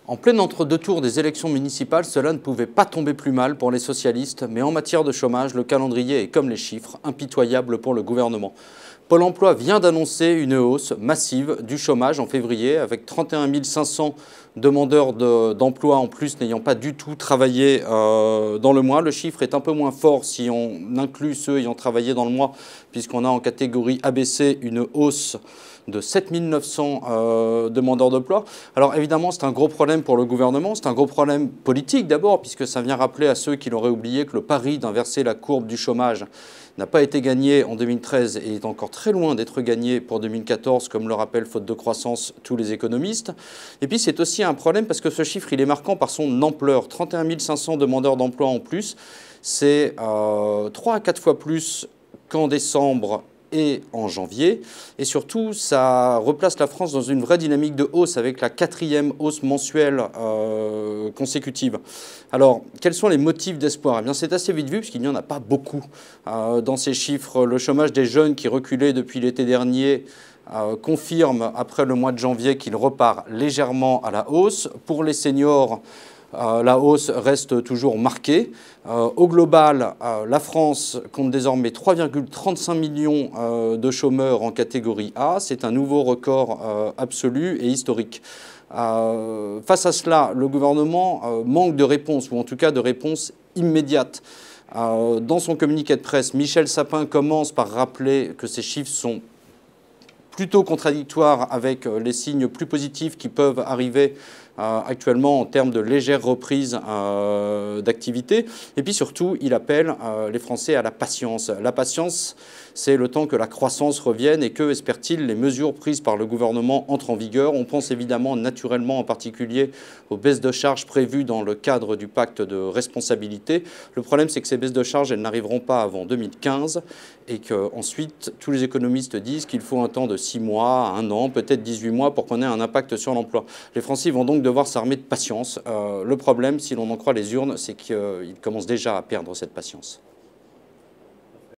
En plein entre-deux tours des élections municipales, cela ne pouvait pas tomber plus mal pour les socialistes, mais en matière de chômage, le calendrier est comme les chiffres, impitoyable pour le gouvernement. Pôle emploi vient d'annoncer une hausse massive du chômage en février, avec 31 500 demandeurs d'emploi en plus n'ayant pas du tout travaillé dans le mois. Le chiffre est un peu moins fort si on inclut ceux ayant travaillé dans le mois, puisqu'on a en catégorie ABC une hausse de 7 900 demandeurs d'emploi. Alors évidemment, c'est un gros problème pour le gouvernement, c'est un gros problème politique d'abord, puisque ça vient rappeler à ceux qui l'auraient oublié que le pari d'inverser la courbe du chômage n'a pas été gagné en 2013 et est encore très loin d'être gagné pour 2014, comme le rappellent, faute de croissance, tous les économistes. Et puis c'est aussi un problème parce que ce chiffre, il est marquant par son ampleur. 31 500 demandeurs d'emploi en plus, c'est 3 à 4 fois plus qu'en décembre et en janvier. Et surtout, ça replace la France dans une vraie dynamique de hausse avec la 4e hausse mensuelle consécutive. Alors, quels sont les motifs d'espoir? Eh bien, c'est assez vite vu puisqu'il n'y en a pas beaucoup dans ces chiffres. Le chômage des jeunes qui reculait depuis l'été dernier confirme après le mois de janvier qu'il repart légèrement à la hausse. Pour les seniors, la hausse reste toujours marquée. Au global, la France compte désormais 3,35 millions de chômeurs en catégorie A. C'est un nouveau record absolu et historique. Face à cela, le gouvernement manque de réponse, ou en tout cas de réponse immédiate. Dans son communiqué de presse, Michel Sapin commence par rappeler que ces chiffres sont plutôt contradictoires avec les signes plus positifs qui peuvent arriver actuellement en termes de légère reprise d'activité. Et puis surtout, il appelle les Français à la patience. La patience, c'est le temps que la croissance revienne et que, espère-t-il, les mesures prises par le gouvernement entrent en vigueur. On pense évidemment naturellement en particulier aux baisses de charges prévues dans le cadre du pacte de responsabilité. Le problème, c'est que ces baisses de charges, elles n'arriveront pas avant 2015 et qu'ensuite, tous les économistes disent qu'il faut un temps de 6 mois, 1 an, peut-être 18 mois pour qu'on ait un impact sur l'emploi. Les Français vont donc devoir s'armer de patience. Le problème, si l'on en croit les urnes, c'est qu'ils commencent déjà à perdre cette patience.